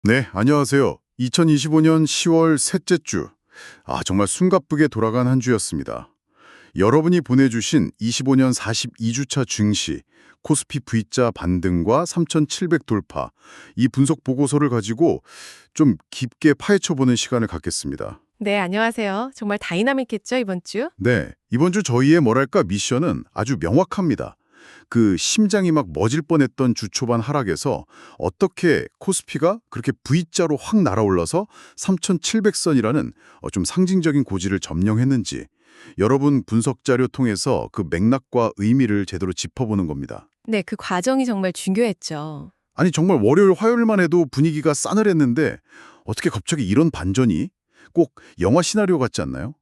네, 안녕하세요. 2025년 10월 셋째 주. 정말 숨가쁘게 돌아간 한 주였습니다. 여러분이 보내주신 25년 42주차 증시, 코스피 V자 반등과 3,700 돌파, 이 분석 보고서를 가지고 좀 깊게 파헤쳐보는 시간을 갖겠습니다. 네, 안녕하세요. 정말 다이나믹했죠, 이번 주? 네, 이번 주 저희의 뭐랄까 미션은 아주 명확합니다. 그 심장이 막 멎을 뻔했던 주 초반 하락에서 어떻게 코스피가 그렇게 V자로 확 날아올라서 3,700선이라는 좀 상징적인 고지를 점령했는지 여러분 분석 자료 통해서 그 맥락과 의미를 제대로 짚어보는 겁니다. 네, 그 과정이 정말 중요했죠. 아니 정말 월요일 화요일만 해도 분위기가 싸늘했는데 어떻게 갑자기 이런 반전이 꼭 영화 시나리오 같지 않나요?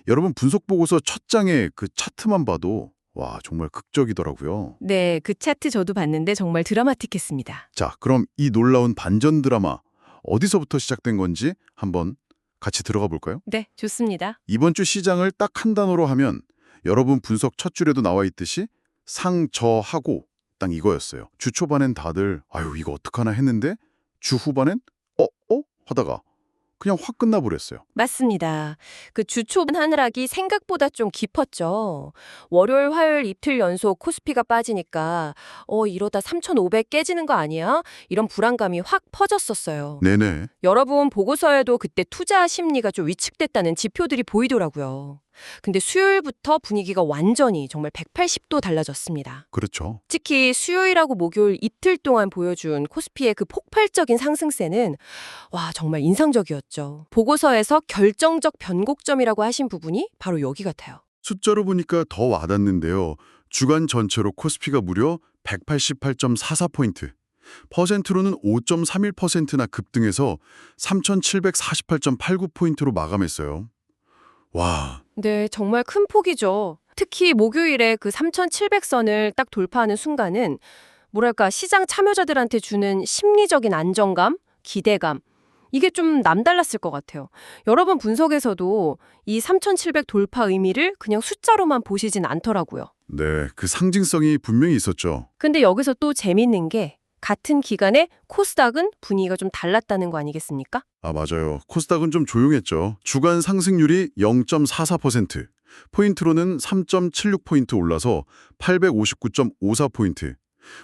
여러분 분석 보고서 첫 장에 그 차트만 봐도 와 정말 극적이더라고요. 네, 그 차트 저도 봤는데 정말 드라마틱했습니다. 자, 그럼 이 놀라운 반전 드라마 어디서부터 시작된 건지 한번 같이 들어가 볼까요? 네, 좋습니다. 이번 주 시장을 딱 한 단어로 하면 여러분 분석 첫 줄에도 나와 있듯이 상저하고 딱 이거였어요. 주 초반엔 다들 아유 이거 어떡하나 했는데 주 후반엔 하다가 그냥 확 끝나버렸어요. 맞습니다. 그 주 초반 하늘하기 생각보다 좀 깊었죠. 월요일, 화요일 이틀 연속 코스피가 빠지니까 이러다 3,500 깨지는 거 아니야? 이런 불안감이 확 퍼졌었어요. 네네. 여러분 보고서에도 그때 투자 심리가 좀 위축됐다는 지표들이 보이더라고요. 근데 수요일부터 분위기가 완전히 정말 180도 달라졌습니다. 그렇죠. 특히 수요일하고 목요일 이틀 동안 보여준 코스피의 그 폭발적인 상승세는 와 정말 인상적이었죠. 보고서에서 결정적 변곡점이라고 하신 부분이 바로 여기 같아요. 숫자로 보니까 더 와닿는데요. 주간 전체로 코스피가 무려 188.44포인트. 퍼센트로는 5.31%나 급등해서 3,748.89포인트로 마감했어요. 와, 네, 정말 큰 폭이죠. 특히 목요일에 그 3,700선을 딱 돌파하는 순간은 뭐랄까 시장 참여자들한테 주는 심리적인 안정감, 기대감 이게 좀 남달랐을 것 같아요. 여러분 분석에서도 이 3,700 돌파 의미를 그냥 숫자로만 보시진 않더라고요. 네, 그 상징성이 분명히 있었죠. 근데 여기서 또 재밌는 게 같은 기간에 코스닥은 분위기가 좀 달랐다는 거 아니겠습니까? 맞아요. 코스닥은 좀 조용했죠. 주간 상승률이 0.44%, 포인트로는 3.76포인트 올라서 859.54포인트.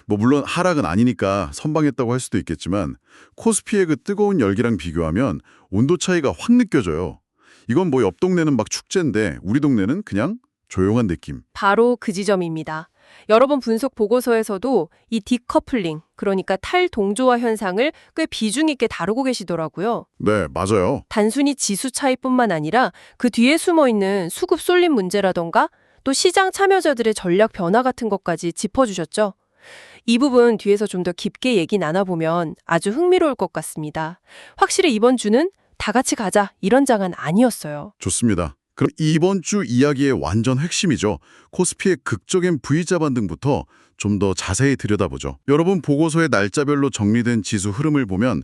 물론 하락은 아니니까 선방했다고 할 수도 있겠지만 코스피의 그 뜨거운 열기랑 비교하면 온도 차이가 확 느껴져요. 이건 옆 동네는 막 축제인데 우리 동네는 그냥 조용한 느낌. 바로 그 지점입니다. 여러분 분석 보고서에서도 이 디커플링, 그러니까 탈동조화 현상을 꽤 비중 있게 다루고 계시더라고요. 네, 맞아요. 단순히 지수 차이뿐만 아니라 그 뒤에 숨어 있는 수급 쏠림 문제라던가 또 시장 참여자들의 전략 변화 같은 것까지 짚어주셨죠. 이 부분 뒤에서 좀 더 깊게 얘기 나눠보면 아주 흥미로울 것 같습니다. 확실히 이번 주는 다 같이 가자 이런 장은 아니었어요. 좋습니다. 그럼 이번 주 이야기의 완전 핵심이죠. 코스피의 극적인 V자 반등부터 좀 더 자세히 들여다보죠. 여러분 보고서의 날짜별로 정리된 지수 흐름을 보면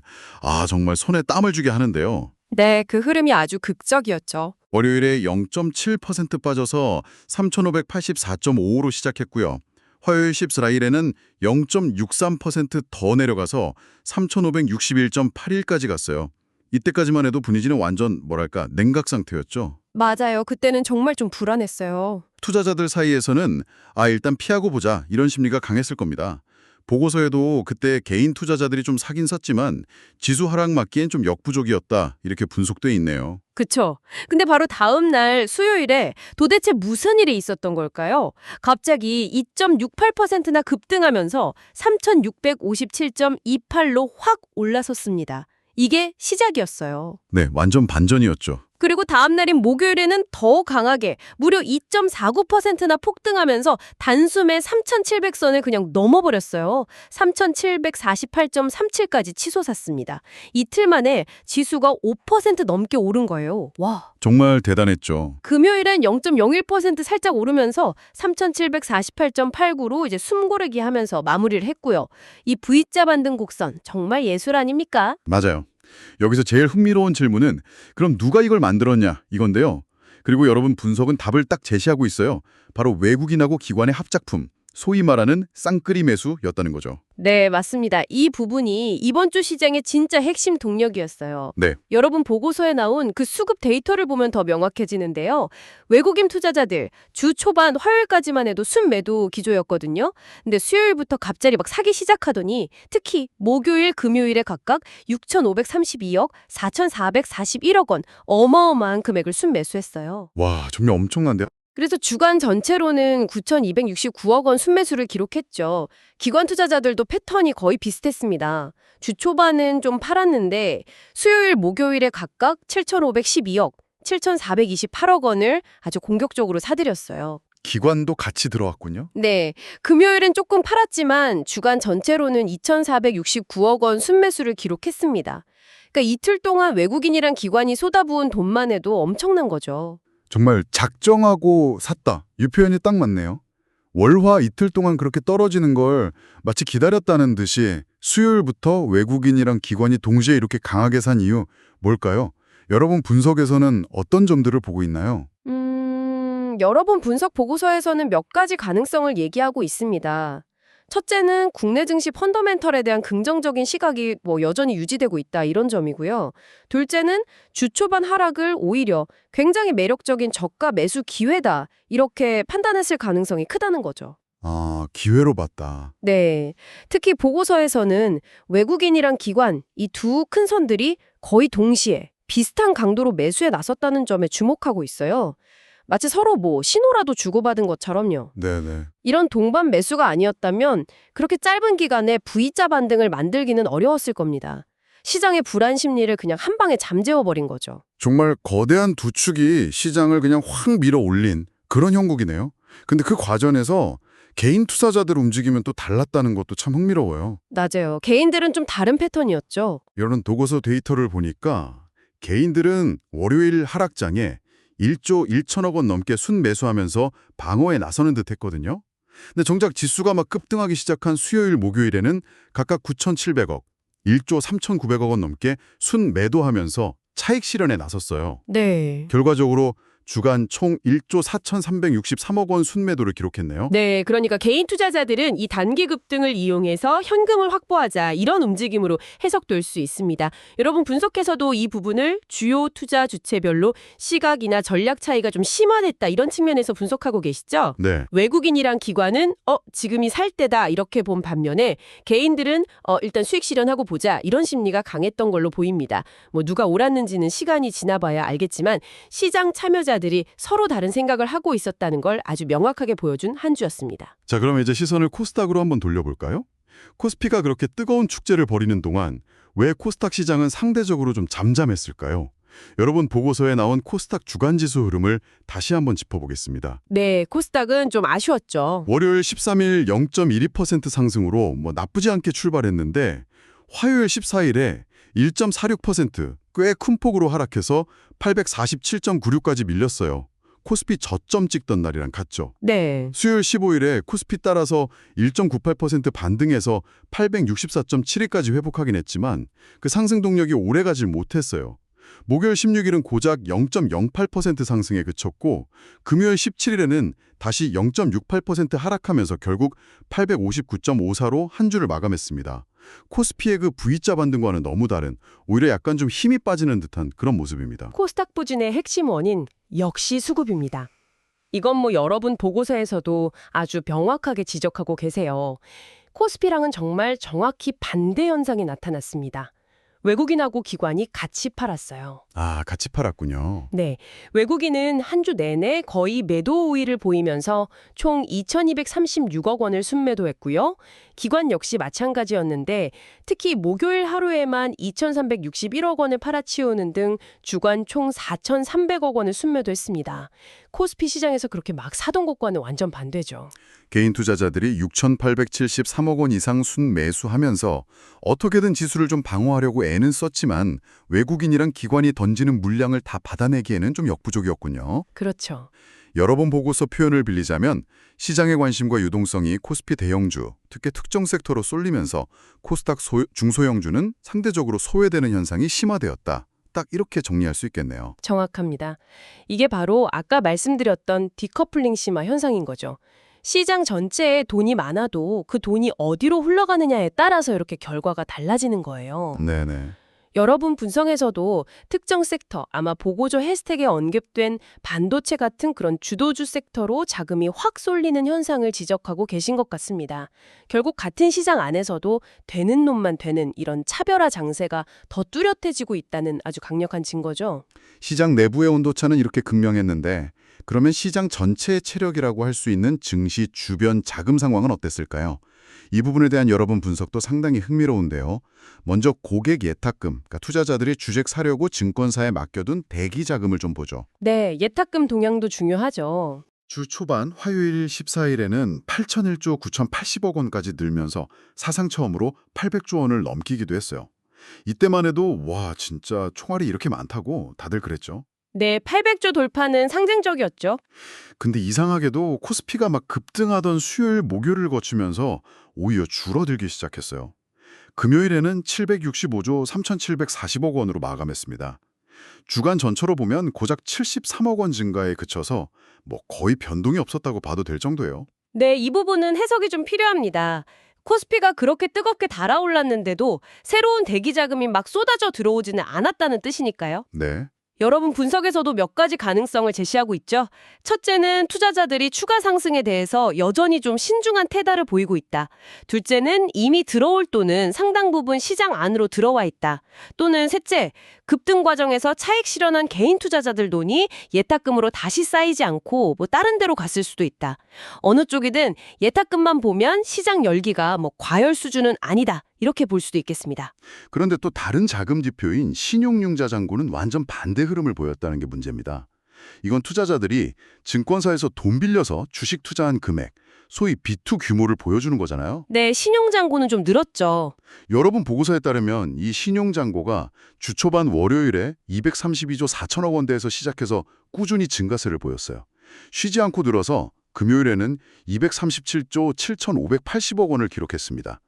정말 손에 땀을 쥐게 하는데요. 네, 그 흐름이 아주 극적이었죠. 월요일에 0.7% 빠져서 3,584.55로 시작했고요. 화요일 14일에는 0.63%더 내려가서 3,561.81까지 갔어요. 이때까지만 해도 분위기는 완전 뭐랄까 냉각 상태였죠. 맞아요. 그때는 정말 좀 불안했어요. 투자자들 사이에서는 일단 피하고 보자 이런 심리가 강했을 겁니다. 보고서에도 그때 개인 투자자들이 좀 사긴 샀지만 지수 하락 맞기엔 좀 역부족이었다 이렇게 분석돼 있네요. 그쵸. 근데 바로 다음 날 수요일에 도대체 무슨 일이 있었던 걸까요? 갑자기 2.68%나 급등하면서 3,657.28로 확 올라섰습니다. 이게 시작이었어요. 네, 완전 반전이었죠. 그리고 다음 날인 목요일에는 더 강하게 무려 2.49%나 폭등하면서 단숨에 3,700선을 그냥 넘어버렸어요. 3,748.37까지 치솟았습니다. 이틀 만에 지수가 5% 넘게 오른 거예요. 와. 정말 대단했죠. 금요일엔 0.01% 살짝 오르면서 3,748.89로 이제 숨고르기 하면서 마무리를 했고요. 이 V자 반등 곡선 정말 예술 아닙니까? 맞아요. 여기서 제일 흥미로운 질문은 그럼 누가 이걸 만들었냐 이건데요. 그리고 여러분 분석은 답을 딱 제시하고 있어요. 바로 외국인하고 기관의 합작품, 소위 말하는 쌍끌이 매수였다는 거죠. 네, 맞습니다. 이 부분이 이번 주 시장의 진짜 핵심 동력이었어요. 네. 여러분 보고서에 나온 그 수급 데이터를 보면 더 명확해지는데요. 외국인 투자자들 주 초반 화요일까지만 해도 순매도 기조였거든요. 근데 수요일부터 갑자기 막 사기 시작하더니 특히 목요일, 금요일에 각각 6,532억, 4,441억 원 어마어마한 금액을 순매수했어요. 와, 정말 엄청난데요? 그래서 주간 전체로는 9,269억 원 순매수를 기록했죠. 기관 투자자들도 패턴이 거의 비슷했습니다. 주 초반은 좀 팔았는데 수요일, 목요일에 각각 7,512억, 7,428억 원을 아주 공격적으로 사들였어요. 기관도 같이 들어왔군요. 네, 금요일엔 조금 팔았지만 주간 전체로는 2,469억 원 순매수를 기록했습니다. 그러니까 이틀 동안 외국인이랑 기관이 쏟아부은 돈만 해도 엄청난 거죠. 정말 작정하고 샀다. 이 표현이 딱 맞네요. 월화 이틀 동안 그렇게 떨어지는 걸 마치 기다렸다는 듯이 수요일부터 외국인이랑 기관이 동시에 이렇게 강하게 산 이유 뭘까요? 여러분 분석에서는 어떤 점들을 보고 있나요? 여러 번 분석 보고서에서는 몇 가지 가능성을 얘기하고 있습니다. 첫째는 국내 증시 펀더멘털에 대한 긍정적인 시각이 여전히 유지되고 있다 이런 점이고요. 둘째는 주 초반 하락을 오히려 굉장히 매력적인 저가 매수 기회다 이렇게 판단했을 가능성이 크다는 거죠. 아, 기회로 봤다. 네, 특히 보고서에서는 외국인이랑 기관 이 두 큰 선들이 거의 동시에 비슷한 강도로 매수에 나섰다는 점에 주목하고 있어요. 마치 서로 신호라도 주고받은 것처럼요. 네네. 이런 동반 매수가 아니었다면 그렇게 짧은 기간에 V자 반등을 만들기는 어려웠을 겁니다. 시장의 불안 심리를 그냥 한 방에 잠재워버린 거죠. 정말 거대한 두 축이 시장을 그냥 확 밀어 올린 그런 형국이네요. 근데 그 과정에서 개인 투자자들 움직이면 또 달랐다는 것도 참 흥미로워요. 맞아요. 개인들은 좀 다른 패턴이었죠. 이런 도고서 데이터를 보니까 개인들은 월요일 하락장에 1조 1천억 원 넘게 순매수하면서 방어에 나서는 듯 했거든요. 근데 정작 지수가 막 급등하기 시작한 수요일, 목요일에는 각각 9,700억, 1조 3,900억 원 넘게 순매도하면서 차익 실현에 나섰어요. 네. 결과적으로 주간 총 1조 4,363억 원 순매도를 기록했네요. 네, 그러니까 개인 투자자들은 이 단기 급등을 이용해서 현금을 확보하자 이런 움직임으로 해석될 수 있습니다. 여러분 분석해서도 이 부분을 주요 투자 주체별로 시각이나 전략 차이가 좀 심화됐다 이런 측면에서 분석하고 계시죠? 네. 외국인이랑 기관은 지금이 살 때다 이렇게 본 반면에 개인들은 일단 수익 실현하고 보자 이런 심리가 강했던 걸로 보입니다. 누가 옳았는지는 시간이 지나봐야 알겠지만 시장 참여자들이 서로 다른 생각을 하고 있었다는 걸 아주 명확하게 보여준 한 주였습니다. 자, 그럼 이제 시선을 코스닥으로 한번 돌려볼까요? 코스피가 그렇게 뜨거운 축제를 벌이는 동안 왜 코스닥 시장은 상대적으로 좀 잠잠했을까요? 여러분 보고서에 나온 코스닥 주간지수 흐름을 다시 한번 짚어보겠습니다. 네, 코스닥은 좀 아쉬웠죠. 월요일 13일 0.12% 상승으로 나쁘지 않게 출발했는데 화요일 14일에 1.46% 꽤 큰 폭으로 하락해서 847.96까지 밀렸어요. 코스피 저점 찍던 날이랑 같죠. 네. 수요일 15일에 코스피 따라서 1.98% 반등해서 864.72까지 회복하긴 했지만 그 상승 동력이 오래가질 못했어요. 목요일 16일은 고작 0.08% 상승에 그쳤고 금요일 17일에는 다시 0.68% 하락하면서 결국 859.54로 한 주를 마감했습니다. 코스피의 그 V자 반등과는 너무 다른 오히려 약간 좀 힘이 빠지는 듯한 그런 모습입니다. 코스닥 부진의 핵심 원인 역시 수급입니다. 이건 여러분 보고서에서도 아주 명확하게 지적하고 계세요. 코스피랑은 정말 정확히 반대 현상이 나타났습니다. 외국인하고 기관이 같이 팔았어요. 아, 같이 팔았군요. 네, 외국인은 한 주 내내 거의 매도 우위를 보이면서 총 2,236억 원을 순매도했고요. 기관 역시 마찬가지였는데 특히 목요일 하루에만 2,361억 원을 팔아치우는 등 주간 총 4,300억 원을 순매도했습니다. 코스피 시장에서 그렇게 막 사던 것과는 완전 반대죠. 개인 투자자들이 6,873억 원 이상 순매수하면서 어떻게든 지수를 좀 방어하려고 애는 썼지만 외국인이랑 기관이 던지는 물량을 다 받아내기에는 좀 역부족이었군요. 그렇죠. 여러 번 보고서 표현을 빌리자면 시장의 관심과 유동성이 코스피 대형주, 특히 특정 섹터로 쏠리면서 코스닥 중소형주는 상대적으로 소외되는 현상이 심화되었다. 딱 이렇게 정리할 수 있겠네요. 정확합니다. 이게 바로 아까 말씀드렸던 디커플링 심화 현상인 거죠. 시장 전체에 돈이 많아도 그 돈이 어디로 흘러가느냐에 따라서 이렇게 결과가 달라지는 거예요. 네네. 여러분 분석에서도 특정 섹터, 아마 보고조 해시태그에 언급된 반도체 같은 그런 주도주 섹터로 자금이 확 쏠리는 현상을 지적하고 계신 것 같습니다. 결국 같은 시장 안에서도 되는 놈만 되는 이런 차별화 장세가 더 뚜렷해지고 있다는 아주 강력한 증거죠. 시장 내부의 온도차는 이렇게 극명했는데 그러면 시장 전체의 체력이라고 할 수 있는 증시 주변 자금 상황은 어땠을까요? 이 부분에 대한 여러분 분석도 상당히 흥미로운데요. 먼저 고객 예탁금, 그러니까 투자자들이 주식 사려고 증권사에 맡겨둔 대기 자금을 좀 보죠. 네, 예탁금 동향도 중요하죠. 주 초반 화요일 14일에는 8,001조 9,080억 원까지 늘면서 사상 처음으로 800조 원을 넘기기도 했어요. 이때만 해도 와 진짜 총알이 이렇게 많다고 다들 그랬죠. 네, 800조 돌파는 상징적이었죠. 근데 이상하게도 코스피가 막 급등하던 수요일 목요일을 거치면서 오히려 줄어들기 시작했어요. 금요일에는 765조 3,740억 원으로 마감했습니다. 주간 전체로 보면 고작 73억 원 증가에 그쳐서 뭐 거의 변동이 없었다고 봐도 될 정도예요. 네, 이 부분은 해석이 좀 필요합니다. 코스피가 그렇게 뜨겁게 달아올랐는데도 새로운 대기 자금이 막 쏟아져 들어오지는 않았다는 뜻이니까요. 네. 여러분 분석에서도 몇 가지 가능성을 제시하고 있죠. 첫째는 투자자들이 추가 상승에 대해서 여전히 좀 신중한 태도를 보이고 있다. 둘째는 이미 들어올 돈은 상당 부분 시장 안으로 들어와 있다. 또는 셋째, 급등 과정에서 차익 실현한 개인 투자자들 돈이 예탁금으로 다시 쌓이지 않고 뭐 다른 데로 갔을 수도 있다. 어느 쪽이든 예탁금만 보면 시장 열기가 뭐 과열 수준은 아니다. 이렇게 볼 수도 있겠습니다. 그런데 또 다른 자금 지표인 신용융자 잔고는 완전 반대 흐름을 보였다는 게 문제입니다. 이건 투자자들이 증권사에서 돈 빌려서 주식 투자한 금액, 소위 비투 규모를 보여주는 거잖아요. 네, 신용잔고는 좀 늘었죠. 여러분 보고서에 따르면 이 신용잔고가 주 초반 월요일에 232조 4천억 원대에서 시작해서 꾸준히 증가세를 보였어요. 쉬지 않고 늘어서 금요일에는 237조 7,580억 원을 기록했습니다.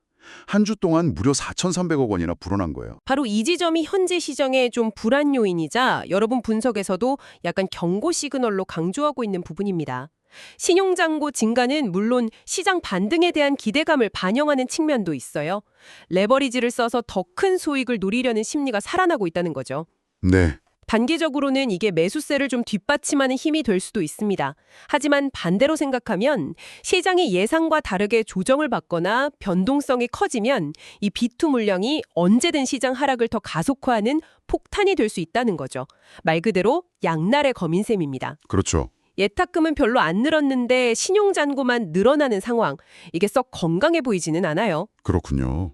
한 주 동안 무려 4,300억 원이나 불어난 거예요. 바로 이 지점이 현재 시장의 좀 불안 요인이자 여러분 분석에서도 약간 경고 시그널로 강조하고 있는 부분입니다. 신용잔고 증가는 물론 시장 반등에 대한 기대감을 반영하는 측면도 있어요. 레버리지를 써서 더 큰 수익을 노리려는 심리가 살아나고 있다는 거죠. 네. 단기적으로는 이게 매수세를 좀 뒷받침하는 힘이 될 수도 있습니다. 하지만 반대로 생각하면 시장이 예상과 다르게 조정을 받거나 변동성이 커지면 이 비투 물량이 언제든 시장 하락을 더 가속화하는 폭탄이 될 수 있다는 거죠. 말 그대로 양날의 검인 셈입니다. 그렇죠. 예탁금은 별로 안 늘었는데 신용잔고만 늘어나는 상황. 이게 썩 건강해 보이지는 않아요. 그렇군요.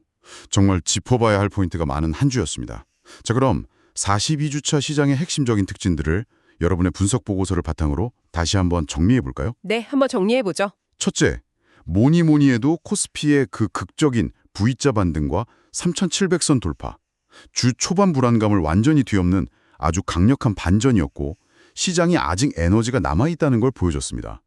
정말 짚어봐야 할 포인트가 많은 한 주였습니다. 자, 그럼 42주차 시장의 핵심적인 특징들을 여러분의 분석 보고서를 바탕으로 다시 한번 정리해 볼까요? 네, 한번 정리해보죠. 첫째, 뭐니 해도 코스피의 그 극적인 V자 반등과 3,700선 돌파. 주 초반 불안감을 완전히 뒤엎는 아주 강력한 반전이었고 시장이 아직 에너지가 남아있다는 걸 보여줬습니다.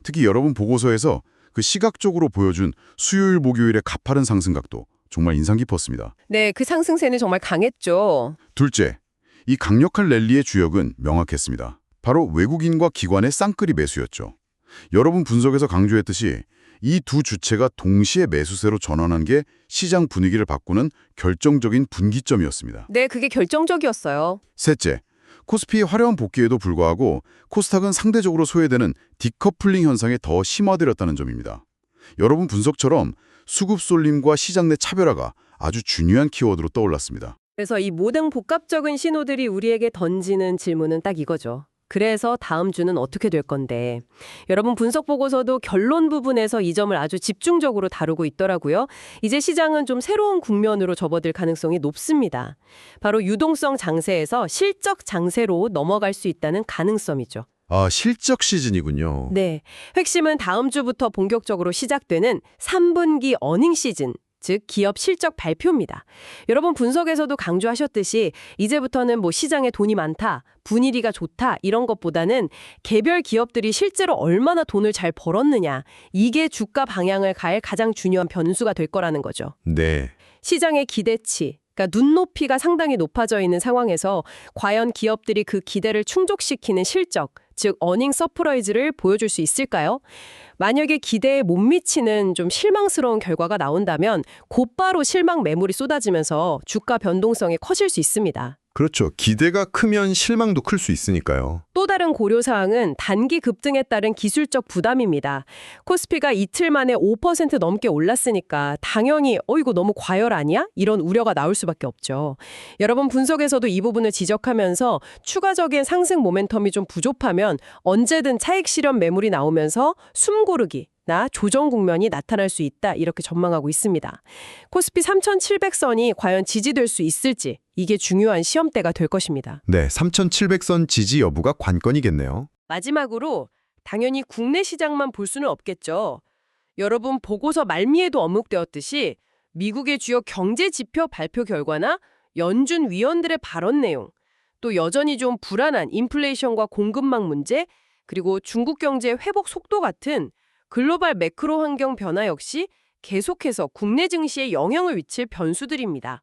특히 여러분 보고서에서 그 시각적으로 보여준 수요일 목요일의 가파른 상승각도 정말 인상 깊었습니다. 네, 그 상승세는 정말 강했죠. 둘째, 이 강력한 랠리의 주역은 명확했습니다. 바로 외국인과 기관의 쌍끌이 매수였죠. 여러분 분석에서 강조했듯이 이 두 주체가 동시에 매수세로 전환한 게 시장 분위기를 바꾸는 결정적인 분기점이었습니다. 네, 그게 결정적이었어요. 셋째, 코스피의 화려한 복귀에도 불구하고 코스닥은 상대적으로 소외되는 디커플링 현상에 더 심화되었다는 점입니다. 여러분 분석처럼 수급 쏠림과 시장 내 차별화가 아주 중요한 키워드로 떠올랐습니다. 그래서 이 모든 복합적인 신호들이 우리에게 던지는 질문은 딱 이거죠. 그래서 다음 주는 어떻게 될 건데. 여러분 분석 보고서도 결론 부분에서 이 점을 아주 집중적으로 다루고 있더라고요. 이제 시장은 좀 새로운 국면으로 접어들 가능성이 높습니다. 바로 유동성 장세에서 실적 장세로 넘어갈 수 있다는 가능성이죠. 아, 실적 시즌이군요. 네, 핵심은 다음 주부터 본격적으로 시작되는 3분기 어닝 시즌, 즉 기업 실적 발표입니다. 여러분 분석에서도 강조하셨듯이 이제부터는 뭐 시장에 돈이 많다, 분위기가 좋다 이런 것보다는 개별 기업들이 실제로 얼마나 돈을 잘 벌었느냐, 이게 주가 방향을 갈 가장 중요한 변수가 될 거라는 거죠. 네. 시장의 기대치, 그러니까 눈높이가 상당히 높아져 있는 상황에서 과연 기업들이 그 기대를 충족시키는 실적, 즉 어닝 서프라이즈를 보여줄 수 있을까요? 만약에 기대에 못 미치는 좀 실망스러운 결과가 나온다면 곧바로 실망 매물이 쏟아지면서 주가 변동성이 커질 수 있습니다. 그렇죠. 기대가 크면 실망도 클 수 있으니까요. 또 다른 고려사항은 단기 급등에 따른 기술적 부담입니다. 코스피가 이틀 만에 5% 넘게 올랐으니까 당연히 이거 너무 과열 아니야? 이런 우려가 나올 수밖에 없죠. 여러분 분석에서도 이 부분을 지적하면서 추가적인 상승 모멘텀이 좀 부족하면 언제든 차익 실현 매물이 나오면서 숨고르기 나 조정 국면이 나타날 수 있다 이렇게 전망하고 있습니다. 코스피 3,700선이 과연 지지될 수 있을지 이게 중요한 시험대가 될 것입니다. 네, 3,700선 지지 여부가 관건이겠네요. 마지막으로 당연히 국내 시장만 볼 수는 없겠죠. 여러분 보고서 말미에도 언급되었듯이 미국의 주요 경제 지표 발표 결과나 연준 위원들의 발언 내용, 또 여전히 좀 불안한 인플레이션과 공급망 문제, 그리고 중국 경제 회복 속도 같은 글로벌 매크로 환경 변화 역시 계속해서 국내 증시에 영향을 미칠 변수들입니다.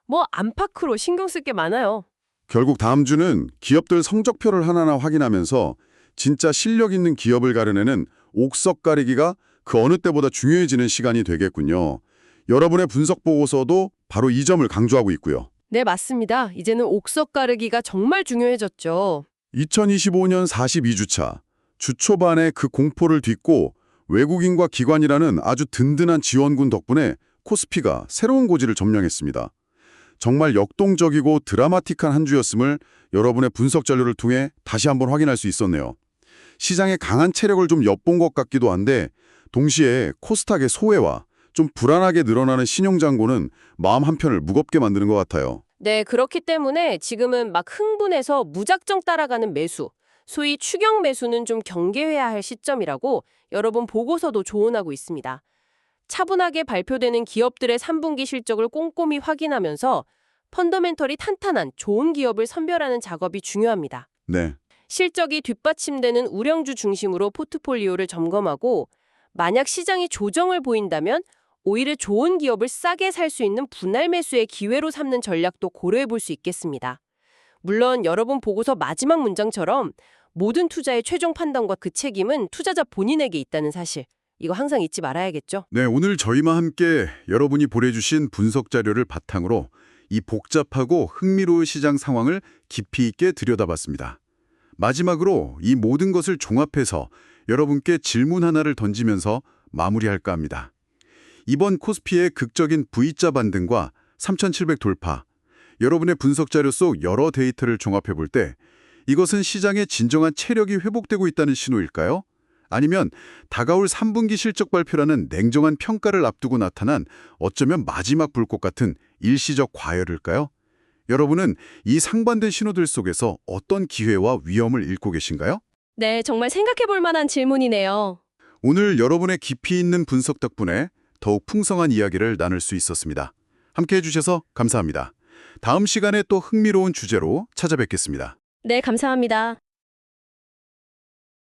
뭐 안팎으로 신경 쓸 게 많아요. 결국 다음 주는 기업들 성적표를 하나하나 확인하면서 진짜 실력 있는 기업을 가려내는 옥석 가리기가 그 어느 때보다 중요해지는 시간이 되겠군요. 여러분의 분석 보고서도 바로 이 점을 강조하고 있고요. 네, 맞습니다. 이제는 옥석 가르기가 정말 중요해졌죠. 2025년 42주차, 주 초반에 그 공포를 딛고 외국인과 기관이라는 아주 든든한 지원군 덕분에 코스피가 새로운 고지를 점령했습니다. 정말 역동적이고 드라마틱한 한 주였음을 여러분의 분석 자료를 통해 다시 한번 확인할 수 있었네요. 시장의 강한 체력을 좀 엿본 것 같기도 한데 동시에 코스닥의 소외와 좀 불안하게 늘어나는 신용잔고는 마음 한편을 무겁게 만드는 것 같아요. 네, 그렇기 때문에 지금은 막 흥분해서 무작정 따라가는 매수, 소위 추격 매수는 좀 경계해야 할 시점이라고 여러분 보고서도 조언하고 있습니다. 차분하게 발표되는 기업들의 3분기 실적을 꼼꼼히 확인하면서 펀더멘털이 탄탄한 좋은 기업을 선별하는 작업이 중요합니다. 네. 실적이 뒷받침되는 우량주 중심으로 포트폴리오를 점검하고 만약 시장이 조정을 보인다면 오히려 좋은 기업을 싸게 살 수 있는 분할 매수의 기회로 삼는 전략도 고려해 볼 수 있겠습니다. 물론 여러분 보고서 마지막 문장처럼 모든 투자의 최종 판단과 그 책임은 투자자 본인에게 있다는 사실. 이거 항상 잊지 말아야겠죠? 네, 오늘 저희와 함께 여러분이 보내주신 분석 자료를 바탕으로 이 복잡하고 흥미로운 시장 상황을 깊이 있게 들여다봤습니다. 마지막으로 이 모든 것을 종합해서 여러분께 질문 하나를 던지면서 마무리할까 합니다. 이번 코스피의 극적인 V자 반등과 3,700 돌파, 여러분의 분석 자료 속 여러 데이터를 종합해 볼 때 이것은 시장의 진정한 체력이 회복되고 있다는 신호일까요? 아니면 다가올 3분기 실적 발표라는 냉정한 평가를 앞두고 나타난 어쩌면 마지막 불꽃 같은 일시적 과열일까요? 여러분은 이 상반된 신호들 속에서 어떤 기회와 위험을 읽고 계신가요? 네, 정말 생각해 볼 만한 질문이네요. 오늘 여러분의 깊이 있는 분석 덕분에 더욱 풍성한 이야기를 나눌 수 있었습니다. 함께해 주셔서 감사합니다. 다음 시간에 또 흥미로운 주제로 찾아뵙겠습니다. 네, 감사합니다.